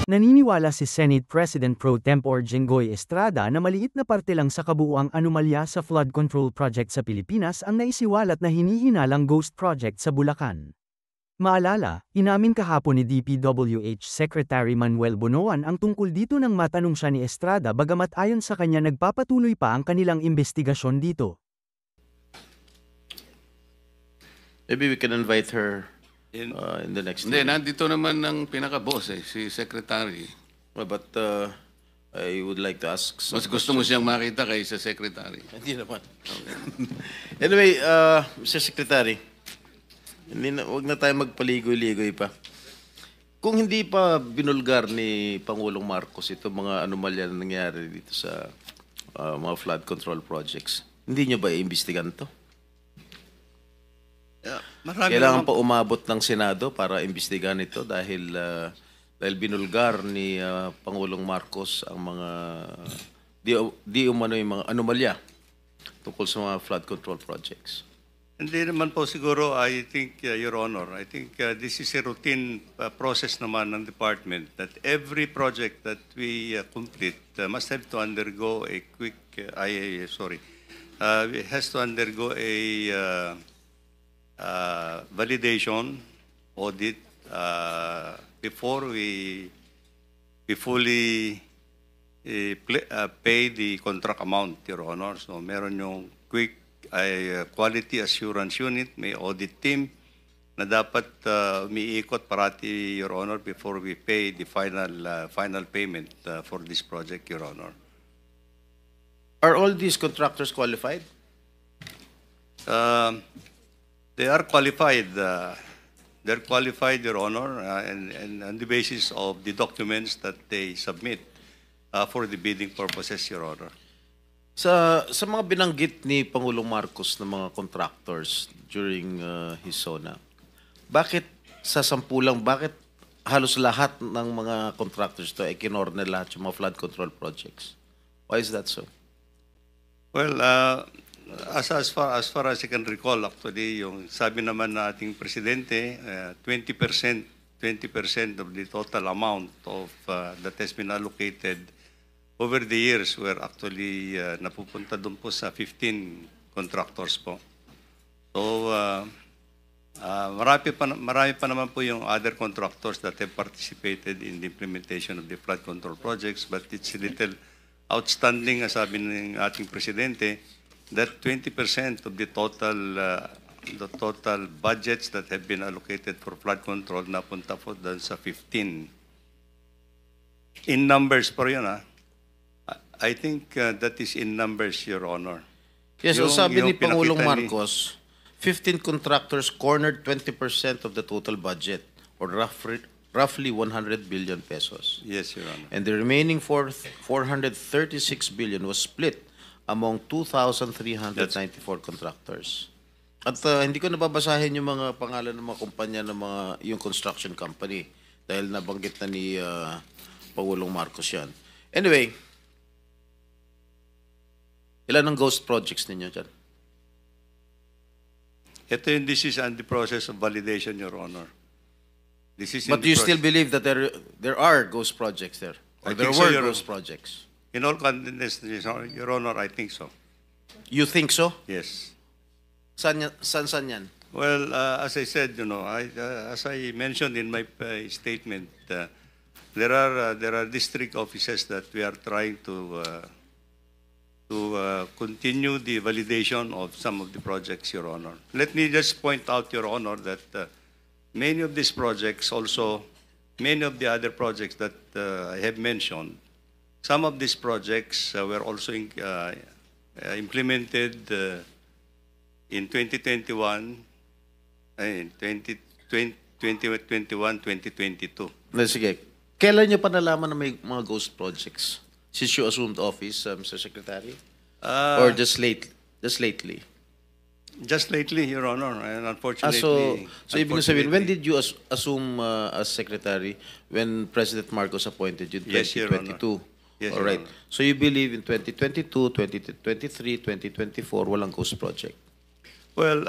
Naniniwala si Senate President Pro Tempore Jinggoy Estrada na maliit na parte lang sa kabuuang anomalya sa flood control project sa Pilipinas ang naisiwalat na hinihinalang ghost project sa Bulacan. Maalala, inamin kahapon ni DPWH Secretary Manuel Bonoan ang tungkol dito nang matanong siya ni Estrada bagamat ayon sa kanya nagpapatuloy pa ang kanilang investigasyon dito. Maybe we can invite her in the next Hindi, meeting. nandito naman ang pinaka-boss si Secretary. But I would like to ask some Mas gusto mo siyang makita kaysa Secretary. Hindi naman. Anyway, Mr. Secretary, wag na tayo magpaligoy-ligoy pa. Kung hindi pa binulgar ni Pangulong Marcos itong mga anomalya na nangyari dito sa mga flood control projects, hindi niyo ba iimbestigan to? Kailangan pa umabot ng Senado para imbestigahan ito dahil binulgar ni Pangulong Marcos ang mga di umano yung mga anomalya tungkol sa mga flood control projects. Hindi naman po siguro, I think, Your Honor, I think this is a routine process naman ng department that every project that we complete must have to undergo a quick, it has to undergo a validation audit before we fully pay the contract amount, Your Honor. So meron yung quick quality assurance unit, may audit team na dapat umiikot parati, Your Honor, before we pay the final payment for this project, Your Honor. Are all these contractors qualified? They are qualified. They're qualified, Your Honor, and on the basis of the documents that they submit for the bidding purposes, Your Honor. Sa mga binanggit ni Pangulong Marcos ng mga contractors during his SONA, bakit sa sampulang, bakit halos lahat ng mga contractors to ay kinorner lahat yung mga flood control projects? Why is that so? Well, As far as I can recall, actually, yung sabi naman na ating presidente, 20% of the total amount of that has been allocated over the years were actually napupunta doon po sa 15 contractors po. So, marami pa naman po yung other contractors that have participated in the implementation of the flood control projects, but it's a little outstanding, as sabi ng ating presidente, that 20% of the total budgets that have been allocated for flood control napunta po doon sa 15. In numbers po yun, I think that is in numbers, Your Honor. Yes, so sabi ni Pangulong Marcos, 15 contractors cornered 20% of the total budget, or roughly 100 billion pesos. Yes, Your Honor. And the remaining 436 billion was split among 2,394 contractors. At hindi ko nababasahin yung mga pangalan ng mga kumpanya ng yung construction company dahil nabanggit na ni Pangulong Marcos yan. Anyway, ilan ang ghost projects ninyo dyan? This is on the process of validation, Your Honor. But do you still believe that there are ghost projects there? Or there were ghost projects? In all confidence, Your Honor, I think so. You think so? Yes. San yan? Well, as I said, as I mentioned in my statement, there are district offices that we are trying to continue the validation of some of the projects, Your Honor. Let me just point out, Your Honor, that many of these projects also, many of the other projects that I have mentioned, some of these projects were also implemented in 2021, 2022. Sige. Kailan niyo pa nalaman na may mga ghost projects? Since you assumed office, Mr. Secretary? Or just lately? Just lately, Your Honor, and unfortunately. So ibig sabihin, when did you assume as Secretary when President Marcos appointed you in 2022? Yes, Your Honor. Yes, all right. So you believe in 2022, 2023, 2024, walang ghost project? Well,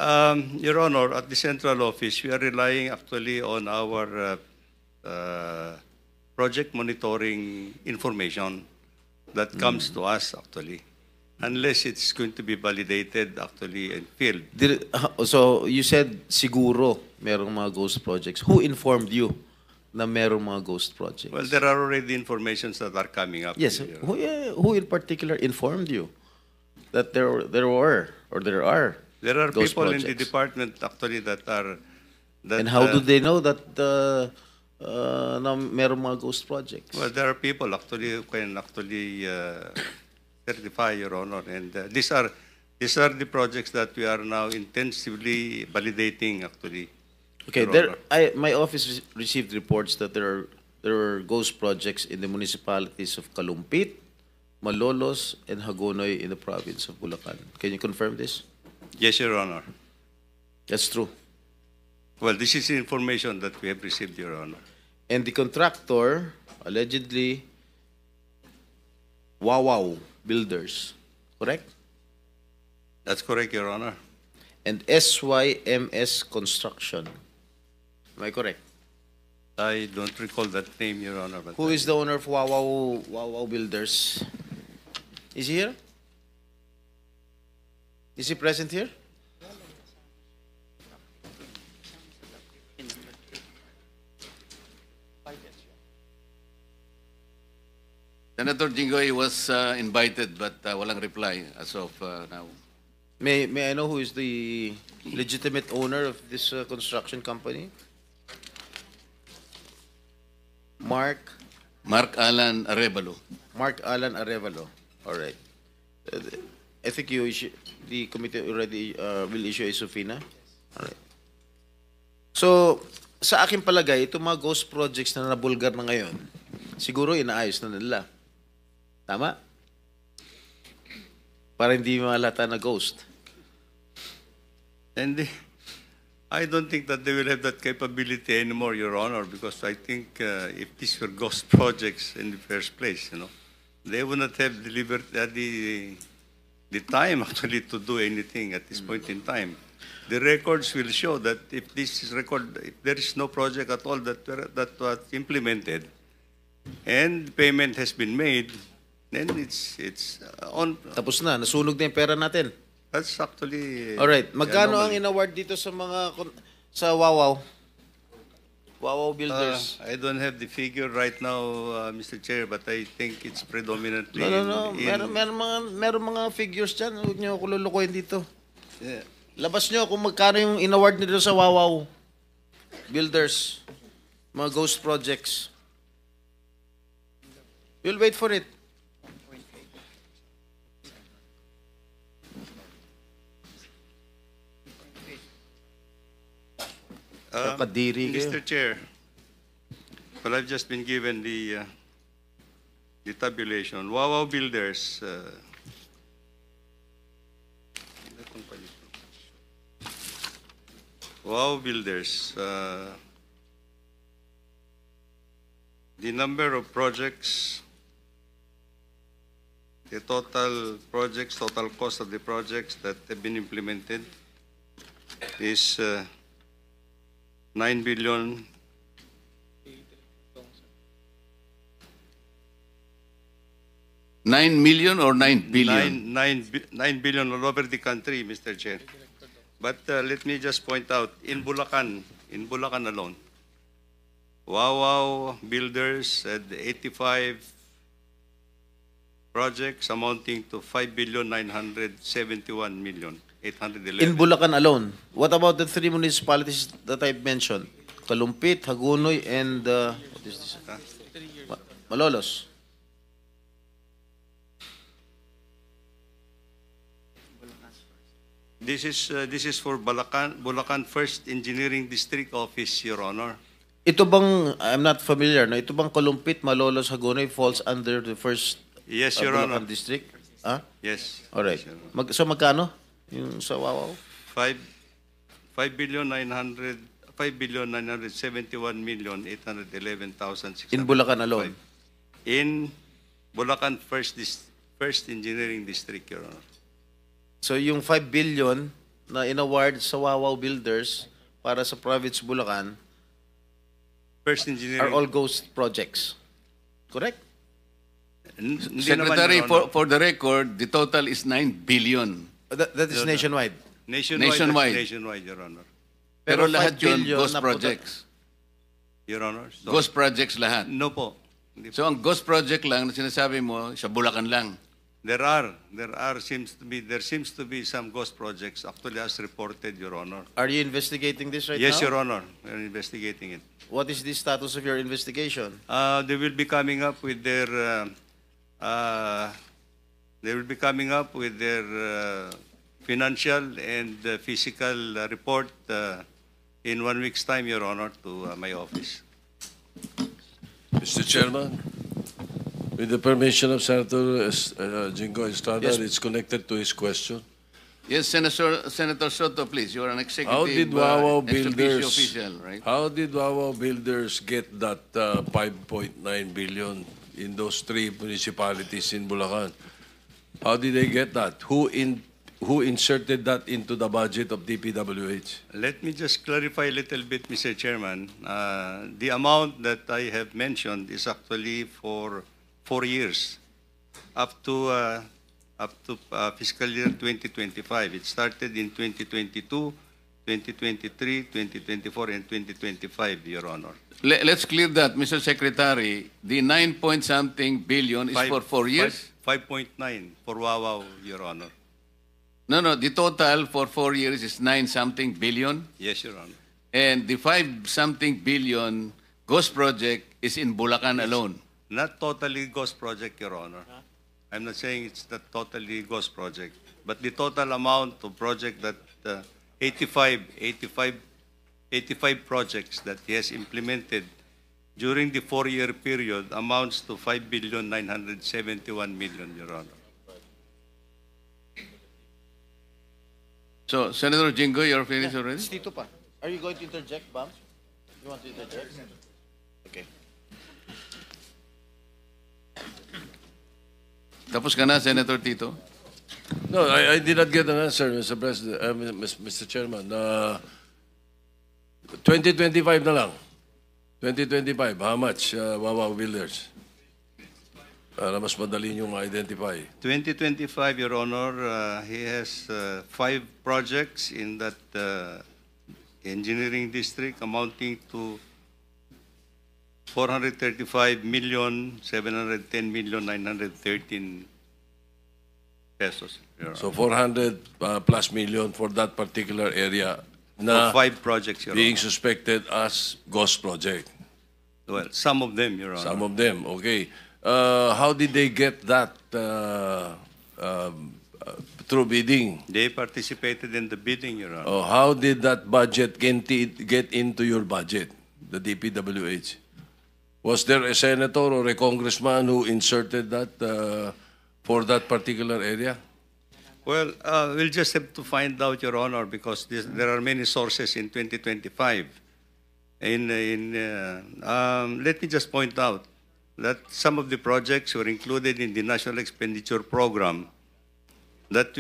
Your Honor, at the central office, we are relying actually on our project monitoring information that comes to us actually, unless it's going to be validated actually in field. So, you said siguro merong mga ghost projects. Who informed you na merong mga ghost projects? Well, there are already informations that are coming up. Yes, here. who in particular informed you that there were or there are There are ghost people in the projects? department actually that are. That, And how do they know that na merong mga ghost projects? Well, there are people actually who can actually certify, Your Honor, and these are the projects that we are now intensively validating actually. Okay, Your Honor. my office received reports that there were ghost projects in the municipalities of Kalumpit, Malolos, and Hagonoy in the province of Bulacan. Can you confirm this? Yes, Your Honor. That's true. Well, this is information that we have received, Your Honor. And the contractor, allegedly, Wawaw Builders, correct? That's correct, Your Honor. And SYMS Construction. Am I correct? I don't recall that name, Your Honor. But Who is the owner of Wawaw Builders? Is he here? Is he present here? Senator Jinggoy was invited but walang reply as of now. May I know who is the legitimate owner of this construction company? Mark Alan Arevalo. Alan Arevalo. All right. I think the committee already will issue a subpoena. All right. So, sa aking palagay, itong mga ghost projects na nabulgar na ngayon, siguro inaayos na nila. Tama? Para hindi malata na ghost. And I don't think that they will have that capability anymore, Your Honor, because I think if these were ghost projects in the first place, they would not have delivered the time actually to do anything at this point in time. The records will show that if there is no project at all that was implemented, and payment has been made, then it's on. Tapos na, nasunog na yung pera natin. That's actually. Alright, magkano ang anomaly. in-award dito sa mga sa Wawaw? Wawaw Builders. I don't have the figure right now, Mr. Chair, but I think it's predominantly. No. Meron mga figures dyan. Huwag niyo ako lulukuhin dito. Yeah. Labas niyo kung magkano yung in-award nito sa Wawaw Builders. Mga ghost projects. We'll wait for it. Kadiri kayo. Mr. Chair, well, I've just been given the tabulation. Wawaw Builders. Wawaw Builders. The number of projects, the total projects, total cost of the projects that have been implemented is 9 billion. $9 million or 9 billion? 9 billion all over the country, Mr. Chair. But let me just point out, in Bulacan alone, Wawaw Builders had 85 projects amounting to 5,971,811,000. In Bulacan alone. What about the three municipalities that I mentioned? Kalumpit, Hagonoy, and what is this? Malolos. This is for Bulacan First Engineering District Office, Your Honor. Ito bang, I'm not familiar, no? Ito bang Kalumpit, Malolos, Hagonoy falls under the first Yes, Your Bulacan Honor. district? Ah? Yes. Alright. Yes, Your Honor. So magkano? Yung sa Wawaw? 5,971,811,605. In Bulacan alone? In Bulacan First Engineering District, Your Honor. So yung 5 billion na in-award sa Wawaw Builders para sa province Bulacan First are Engineering. all ghost projects. Correct? Hindi naman, Secretary, Your Honor. for the record, the total is 9 billion. That is nationwide. Nationwide. Nationwide, Your Honor. Pero Pero lahat 5 yun, billion ghost na projects. Your Honor. So, Ghost projects lahat. No po. Hindi po. So ang ghost project lang na sinasabi mo, sa Bulacan lang. There seems to be some ghost projects actually as reported, Your Honor. Are you investigating this right Yes, now? Your Honor. We're investigating it. What is the status of your investigation? They will be coming up with their financial and physical report in 1 week's time, Your Honor, to my office. Mr. Chairman, with the permission of Senator Jingo Estrada, Yes. it's connected to his question. Yes, Senator Soto, please. You are an executive How did Wawa ex officio Builders, official, right? how did Wawa Builders get that 5.9 billion in those 3 municipalities in Bulacan? How did they get that? Who inserted that into the budget of DPWH? Let me just clarify a little bit, Mr. Chairman. The amount that I have mentioned is actually for 4 years, up to fiscal year 2025. It started in 2022, 2023, 2024, and 2025, Your Honor. Let's clear that, Mr. Secretary. The 9-point-something billion is for 4 years? 5.9 for Wawa, Your Honor. No, the total for 4 years is 9-something billion. Yes, Your Honor. And the 5-something billion ghost project is in Bulacan alone. Not totally ghost project, Your Honor. I'm not saying it's not totally ghost project, but the total amount of project that 85 projects that he has implemented during the 4-year period amounts to 5,971,000,000, Your Honor. So, Senator Jingo, you're finished already? Tito pa. Are you going to interject, Bam? You want to interject? Okay. Tapos ka na, Senator Tito? No, I did not get an answer, Mr. President, Mr. Chairman. 2025 na lang. 2025, how much, Wawa Builders? Para mas madali niyong ma-identify. 2025, Your Honor, he has 5 projects in that engineering district amounting to 435,710,913 pesos. Your So 400 plus million for that particular area Honor. na For 5 projects, Your being Honor. suspected as ghost project. Well, some of them, Your Honor. Some of them, okay. How did they get that through bidding? They participated in the bidding, Your Honor. Oh, how did that budget get into your budget, the DPWH? Was there a senator or a congressman who inserted that for that particular area? Well, we'll just have to find out, Your Honor, because there are many sources in 2025. Let me just point out that some of the projects were included in the National Expenditure Program that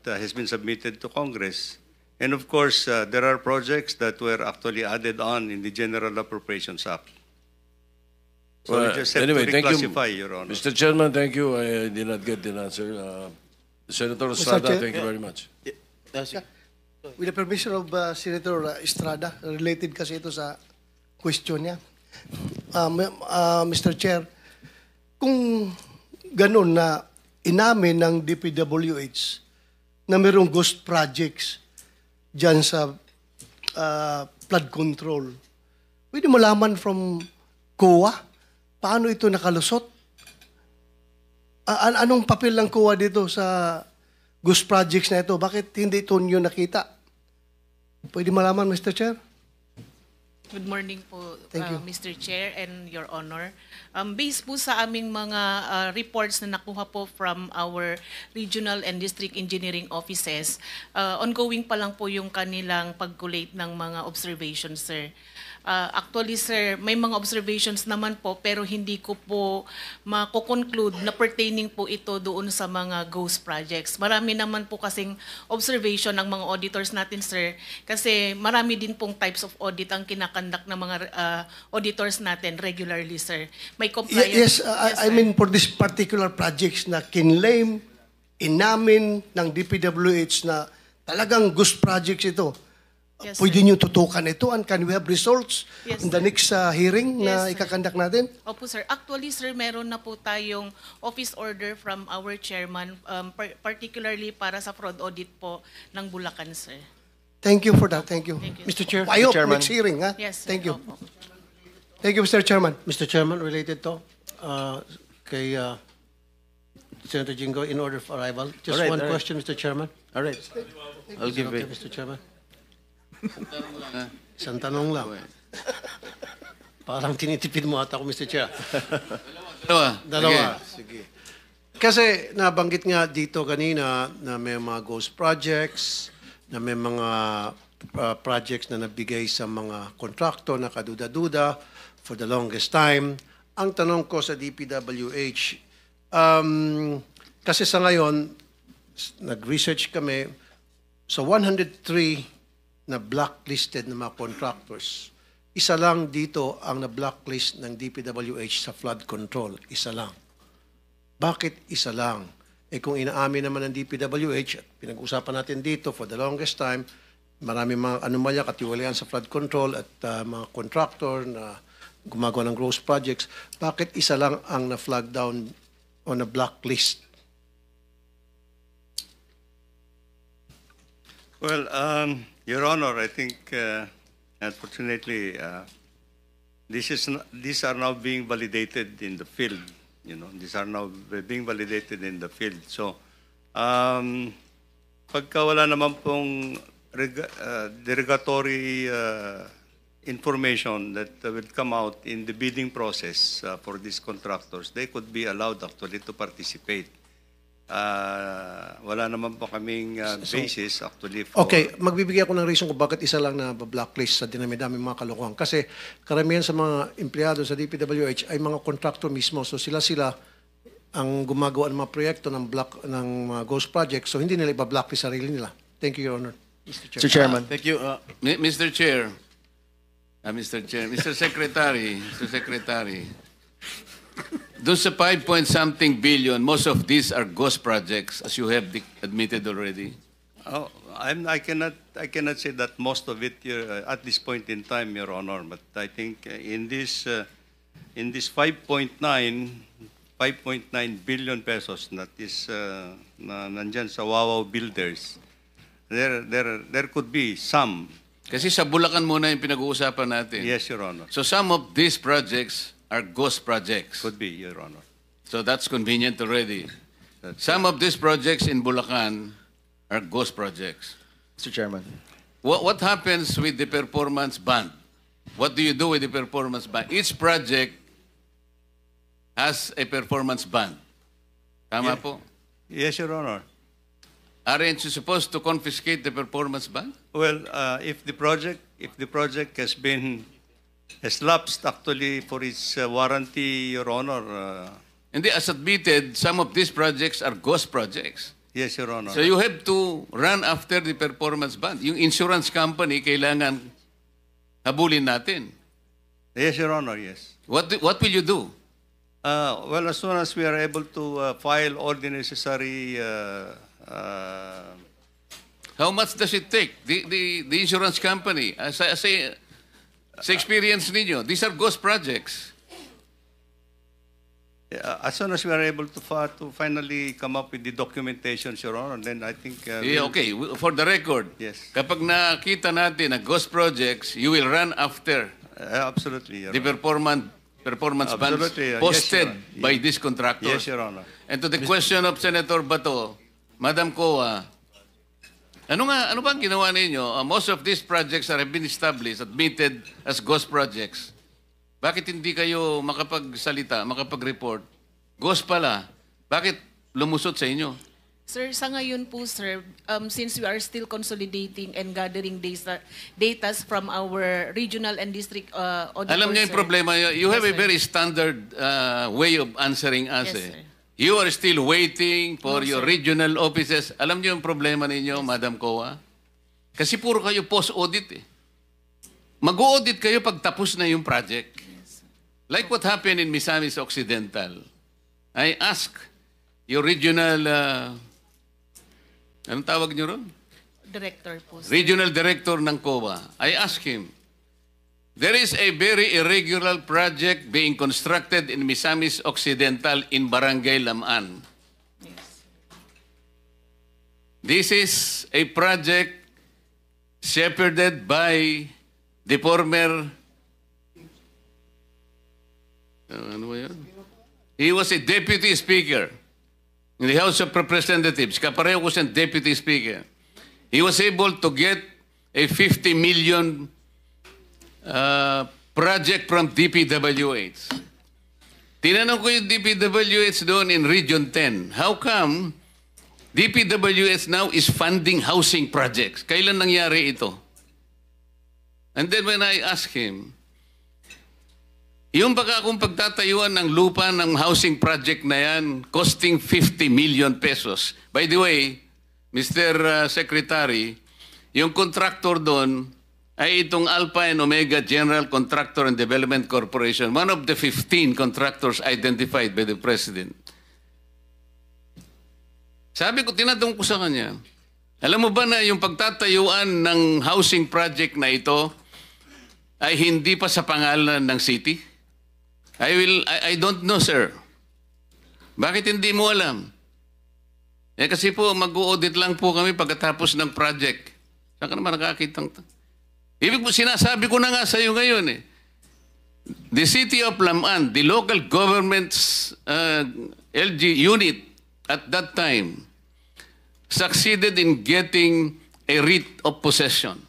has been submitted to Congress. And of course, there are projects that were actually added on in the General Appropriations Act. So we just have anyway, to thank you, reclassify, Your Honor. Mr. Chairman, thank you. I did not get the answer. Senator Estrada, Chair- thank you very much. With the permission of Senator Estrada, related kasi ito sa question niya. Mr. Chair, kung ganun na inamin ng DPWH na mayroong ghost projects dyan sa flood control, pwede malaman from COA paano ito nakalusot? Anong papel ng COA dito sa ghost projects na ito? Bakit hindi ito nyo nakita? Pwede malaman, Mr. Chair? Good morning po, Thank you. Mr. Chair and Your Honor. Based po sa aming mga reports na nakuha po from our regional and district engineering offices, ongoing pa lang po yung kanilang pag-collate ng mga observations, sir. Actually, sir, may mga observations naman po pero hindi ko po mako-conclude na pertaining po ito doon sa mga ghost projects. Marami naman po kasing observation ng mga auditors natin, sir, kasi marami din pong types of audit ang kinakan kinoconduct ng mga auditors natin regularly, sir. May Yes, compliance. I sir. mean for this particular projects na kinlaim, inamin ng DPWH na talagang ghost projects ito. Yes, Pwede sir. niyo tutukan ito and can we have results Yes, in the sir. next hearing na Yes, sir. ikakandak natin? Opo, sir. Actually, sir, meron na po tayong office order from our chairman, particularly para sa fraud audit po ng Bulacan, sir. Thank you for that. Thank you. Thank you. Mr. Chair, Mr. I hope Chairman. next hearing, ha? Yes, sir. Thank you. Opo. Thank you, Mr. Chairman. Mr. Chairman, related to kay Senator Jingo in order of arrival. Just All right, one all right. question, Mr. Chairman. All right. I'll give Okay, it. Mr. Chairman. Isang tanong lang. Parang tinitipid mo ata ako, Mr. Chair. Dalawa. Sige. Kasi nabanggit nga dito kanina na may mga ghost projects, na may mga projects na nabigay sa mga kontraktor na kaduda-duda for the longest time. Ang tanong ko sa DPWH, kasi sa ngayon, nag-research kami, sa 103 na blacklisted na mga contractors, isa lang dito ang na-blacklist ng DPWH sa flood control. Isa lang. Bakit isa lang? Eh kung inaamin naman ng DPWH, at pinag-usapan natin dito for the longest time, marami mga anomalya, katiwalian sa flood control at mga contractor na gumagawa ng gross projects, bakit isa lang ang na-flag down o na-blacklist? Well, Your Honor, I think, unfortunately, these are now being validated in the field. You know, these are now being validated in the field. So, pagka wala naman pong derogatory information that will come out in the bidding process for these contractors, they could be allowed actually to participate. Wala naman po kaming basis actually for... Okay, magbibigay ako ng reason kung bakit isa lang na blacklist sa dinami-dami mga kalokohan. Kasi karamihan sa mga empleyado sa DPWH ay mga contractor mismo. So sila ang gumagawa ng mga proyekto ng mga ghost projects. So hindi nila iba-blacklist sarili nila. Thank you, Your Honor. Mr. Chairman. Thank you. Mr. Chair, Mr. Secretary, doon sa 5-point-something billion, most of these are ghost projects, as you have admitted already. Oh, I cannot say that most of it at this point in time, Your Honor. But I think in this 5.9 billion pesos that is na nandyan sa Wawaw Builders, there could be some. Kasi sa Bulacan muna yung pinag-uusapan natin. Yes, Your Honor. So some of these projects are ghost projects. Could be, Your Honor. So that's convenient already. Some of these projects in Bulacan are ghost projects. Mr. Chairman. What happens with the performance bond? What do you do with the performance bond? Each project has a performance bond. Tama po? Yes, Your Honor. Aren't you supposed to confiscate the performance bond? Well, if the project has lapsed actually for its warranty, Your Honor. Hindi, as admitted, some of these projects are ghost projects. Yes, Your Honor. So you have to run after the performance bond. Yung insurance company, kailangan habulin natin. Yes, Your Honor, yes. What will you do? Well, as soon as we are able to file all the necessary How much does it take? The insurance company, sa experience ninyo, these are ghost projects. as soon as we are able to finally come up with the documentation, Your Honor, then I think... Okay, for the record, Yes. kapag nakita natin na ghost projects, you will run after absolutely, Your the Honor. performance bonds Absolutely, yes, posted Your Honor. by these contractors. Yes, Your Honor. And to the question of Senator Bato, Madam Coa, ano bang ginawa ninyo? Most of these projects have been established, admitted as ghost projects. Bakit hindi kayo makapagsalita, makapag-report? Ghost pala. Bakit lumusot sa inyo? Sir, sa ngayon po, sir, since we are still consolidating and gathering data from our regional and district auditors, Alam niyo yung sir. problema. You have Yes, a sir. very standard way of answering us. Yes, eh. sir. You are still waiting for No, your sir. regional offices. Alam niyo yung problema ninyo, Madam Coa? Kasi puro kayo post-audit eh. mag-audit kayo pag tapos na yung project. Like what happened in Misamis Occidental. I ask your regional, anong tawag nyo ron? Director po. Regional Director ng COA. I ask him, there is a very irregular project being constructed in Misamis Occidental in Barangay Lamaan. This is a project shepherded by the former, ano ba yun? He was a deputy speaker in the House of Representatives. Kapareho ko siyang deputy speaker. He was able to get a 50 million project from DPWH. Tinanong ko yung DPWH doon in Region 10. How come DPWH now is funding housing projects? Kailan nangyari ito? And then when I asked him, yung baka akong pagtatayuan ng lupa ng housing project na yan, costing 50 million pesos. By the way, Mr. Secretary, yung contractor doon ay itong Alpha and Omega General Contractor and Development Corporation, one of the 15 contractors identified by the President. Sabi ko, tinatanong ko sa kanya, alam mo ba na yung pagtatayuan ng housing project na ito ay hindi pa sa pangalan ng city? I don't know, sir. Bakit hindi mo alam? Kasi po, mag-audit lang po kami pagkatapos ng project. Saan ka naman nakakitang? Ibig po, sinasabi ko na nga sa iyo ngayon The city of Lamaan, the local government's LG unit at that time succeeded in getting a writ of possession.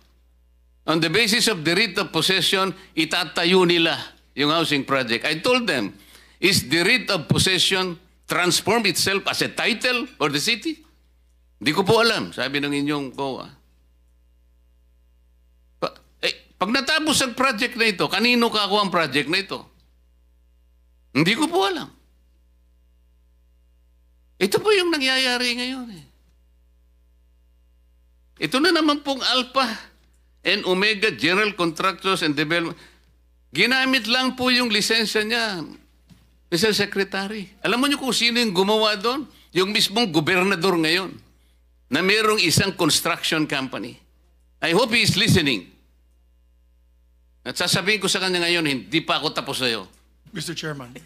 On the basis of the writ of possession, itatayo nila yung housing project. I told them, is the writ of possession transform itself as a title for the city? Hindi ko po alam, sabi ng inyong COA. Pag natapos ang project na ito, kanino kakuha ang project na ito? Hindi ko po alam. Ito po yung nangyayari ngayon. Ito na naman pong Alpha and Omega General Contractors and Development. Ginamit lang po yung lisensya niya, Mr. Secretary. Alam mo niyo kung sino yung gumawa doon? Yung mismong gobernador ngayon na mayroong isang construction company. I hope he is listening. At sasabihin ko sa kanya ngayon, hindi pa ako tapos sa'yo. Mr. Chairman.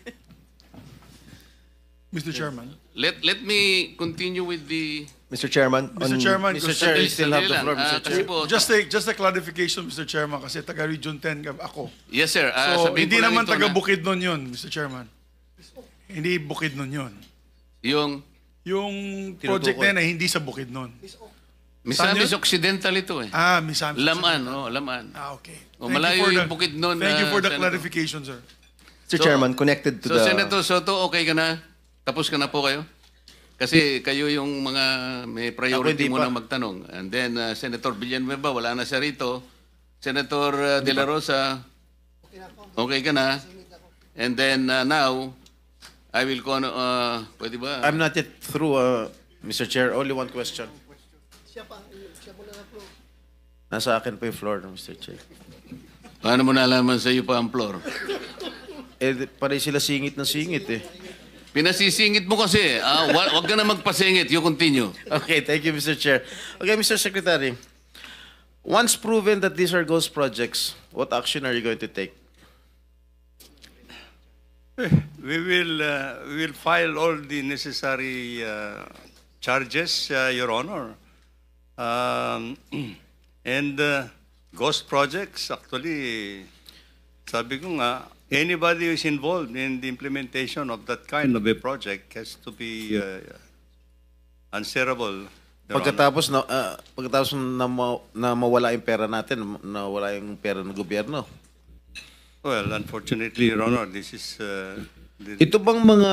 Mr. Chairman. Let me continue with the... Mr. Chairman. Mr. Chairman, Mr. Chair, you still have the floor, Mr. Chair. Kasi po, just a clarification, Mr. Chairman, kasi taga Region 10 ako. yes, sir. So, Sabihin hindi ko lang naman ito taga na Bukidnon yun, Mr. Chairman. Hindi Bukidnon yun. yung Yung project na yun ay hindi sa Bukidnon. Misamis Occidental ito eh. Misamis. Lamaan, Lamaan. Okay. O, malayo yung Bukidnon. Thank you for the Senator. clarification, sir. Mr. Chairman, connected to So, the... Senator Soto, okay ka na? Tapos ka na po kayo? Kasi kayo yung mga may priority Ako, hindi muna pa. magtanong. And then, Senator Villanueva, wala na siya rito. Senator De La Rosa, okay ka na? And then, now, I will pwede ba? I'm not yet through, Mr. Chair. Only one question. Nasa akin pa yung floor, Mr. Chair. Paano mo nalaman sa iyo pa ang floor? Pare sila singit na singit eh. Pinasisingit mo kasi. Wag ka na magpasingit. You continue. Okay, thank you, Mr. Chair. Okay, Mr. Secretary. Once proven that these are ghost projects, what action are you going to take? We will file all the necessary charges, Your Honor. And ghost projects, actually, sabi ko nga, anybody who is involved in the implementation of that kind of a project has to be answerable. Your Honor. Pagkatapos na mawala yung pera natin, nawala yung pera ng gobyerno. Well, unfortunately, Your Honor, this is... Ito bang mga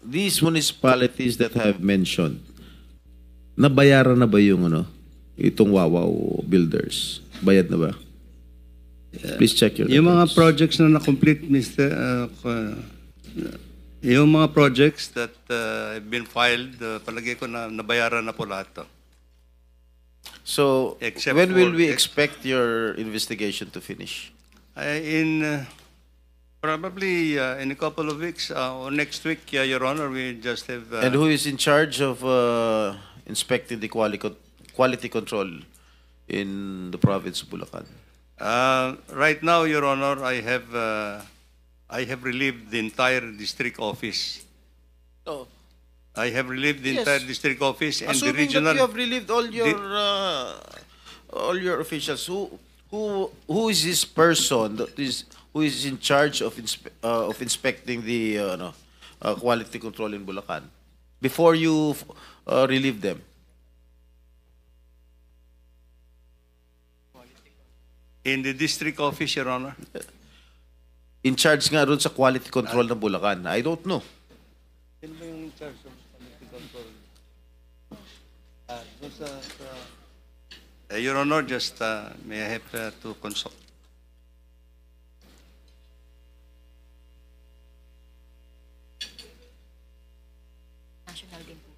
these municipalities that have mentioned, nabayaran na ba yung itong Wawaw Builders? Bayad na ba? Please check your Yung mga records. projects na na-complete, yung mga projects that have been filed, palagay ko na nabayaran na po lahat to. So, Except when will for- we expect your investigation to finish? Probably in a couple of weeks or next week, Your Honor, we just have. And who is in charge of inspecting the quality control in the province of Bulacan? Right now, Your Honor, I have relieved the entire district office. Oh. I have relieved the Yes. entire district office and the Assuming regional. that you have relieved all your officials, who is this person who is in charge of inspecting the quality control in Bulacan before you relieve them? In the district office, Your Honor. In charge nga ron sa quality control ng Bulacan. I don't know. Your Honor, just may I have to consult. National din po.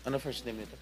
Ano first name nito?